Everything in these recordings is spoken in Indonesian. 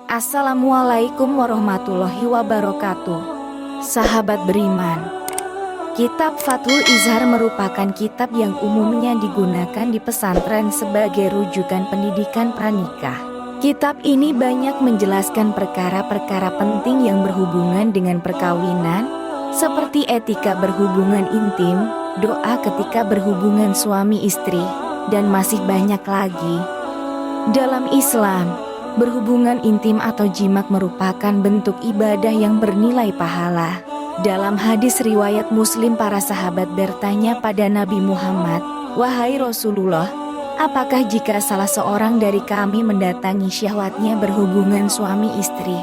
Assalamualaikum warahmatullahi wabarakatuh. Sahabat beriman, Kitab Fathul Izhar merupakan kitab yang umumnya digunakan di pesantren sebagai rujukan pendidikan pranikah. Kitab ini banyak menjelaskan perkara-perkara penting yang berhubungan dengan perkawinan, seperti etika berhubungan intim, doa ketika berhubungan suami istri, dan masih banyak lagi. Dalam Islam, berhubungan intim atau jimak merupakan bentuk ibadah yang bernilai pahala. Dalam hadis riwayat Muslim, para sahabat bertanya pada Nabi Muhammad, "Wahai Rasulullah, apakah jika salah seorang dari kami mendatangi syahwatnya berhubungan suami istri,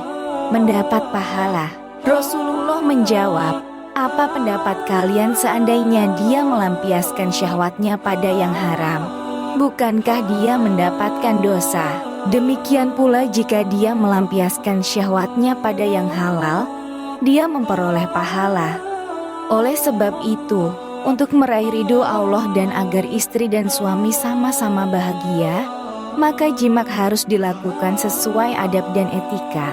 mendapat pahala?" Rasulullah menjawab, "Apa pendapat kalian seandainya dia melampiaskan syahwatnya pada yang haram? Bukankah dia mendapatkan dosa? Demikian pula jika dia melampiaskan syahwatnya pada yang halal, dia memperoleh pahala." Oleh sebab itu, untuk meraih ridho Allah dan agar istri dan suami sama-sama bahagia, maka jimak harus dilakukan sesuai adab dan etika.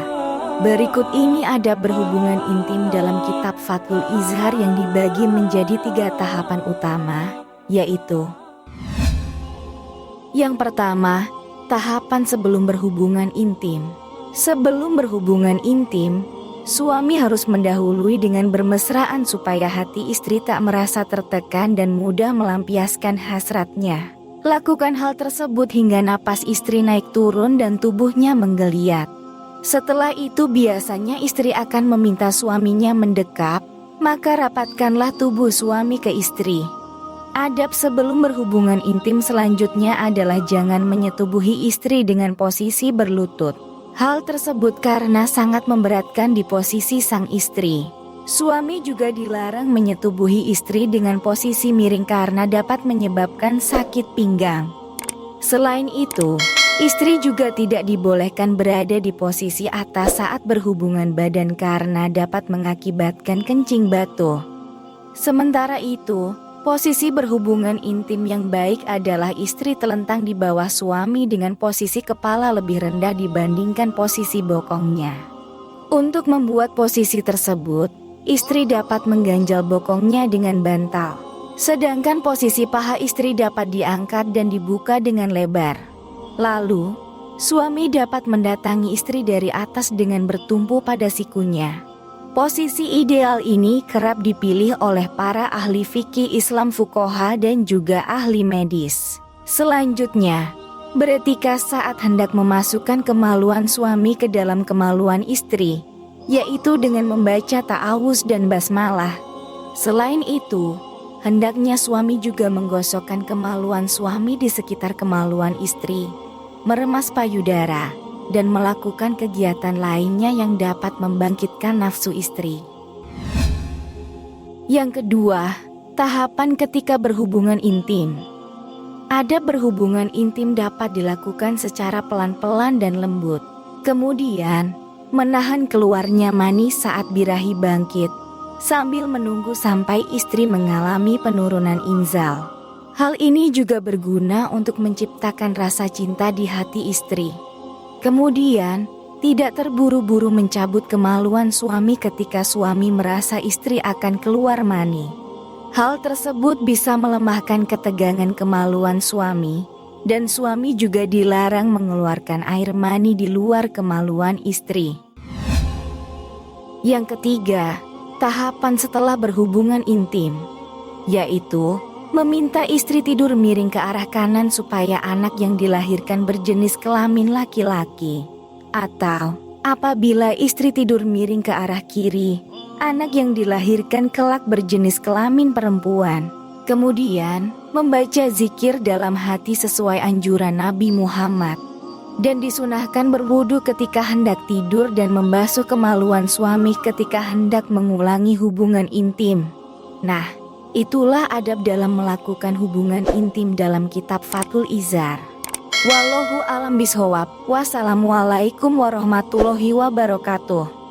Berikut ini adab berhubungan intim dalam kitab Fathul Izhar yang dibagi menjadi 3 tahapan utama, yaitu: yang pertama, tahapan sebelum berhubungan intim. Sebelum berhubungan intim, suami harus mendahului dengan bermesraan supaya hati istri tak merasa tertekan dan mudah melampiaskan hasratnya. Lakukan hal tersebut hingga napas istri naik turun dan tubuhnya menggeliat. Setelah itu biasanya istri akan meminta suaminya mendekap, maka rapatkanlah tubuh suami ke istri. Adab sebelum berhubungan intim selanjutnya adalah jangan menyetubuhi istri dengan posisi berlutut. Hal tersebut karena sangat memberatkan di posisi sang istri. Suami juga dilarang menyetubuhi istri dengan posisi miring karena dapat menyebabkan sakit pinggang. Selain itu, istri juga tidak dibolehkan berada di posisi atas saat berhubungan badan karena dapat mengakibatkan kencing batu. Sementara itu, posisi berhubungan intim yang baik adalah istri telentang di bawah suami dengan posisi kepala lebih rendah dibandingkan posisi bokongnya. Untuk membuat posisi tersebut, istri dapat mengganjal bokongnya dengan bantal. Sedangkan posisi paha istri dapat diangkat dan dibuka dengan lebar. Lalu, suami dapat mendatangi istri dari atas dengan bertumpu pada sikunya. Posisi ideal ini kerap dipilih oleh para ahli fikih Islam fuqaha dan juga ahli medis. Selanjutnya, beretika saat hendak memasukkan kemaluan suami ke dalam kemaluan istri, yaitu dengan membaca ta'awuz dan basmalah. Selain itu, hendaknya suami juga menggosokkan kemaluan suami di sekitar kemaluan istri, meremas payudara, dan melakukan kegiatan lainnya yang dapat membangkitkan nafsu istri. Yang kedua, tahapan ketika berhubungan intim. Adab berhubungan intim dapat dilakukan secara pelan-pelan dan lembut. Kemudian, menahan keluarnya mani saat birahi bangkit, sambil menunggu sampai istri mengalami penurunan inzal. Hal ini juga berguna untuk menciptakan rasa cinta di hati istri. Kemudian, tidak terburu-buru mencabut kemaluan suami ketika suami merasa istri akan keluar mani. Hal tersebut bisa melemahkan ketegangan kemaluan suami, dan suami juga dilarang mengeluarkan air mani di luar kemaluan istri. Yang ketiga, tahapan setelah berhubungan intim, yaitu meminta istri tidur miring ke arah kanan supaya anak yang dilahirkan berjenis kelamin laki-laki. Atau, apabila istri tidur miring ke arah kiri, anak yang dilahirkan kelak berjenis kelamin perempuan. Kemudian, membaca zikir dalam hati sesuai anjuran Nabi Muhammad. Dan disunahkan berwudu ketika hendak tidur dan membasuh kemaluan suami ketika hendak mengulangi hubungan intim. Nah, itulah adab dalam melakukan hubungan intim dalam kitab Fathul Izhar. Wallahu a'lam bishawab. Wassalamualaikum warahmatullahi wabarakatuh.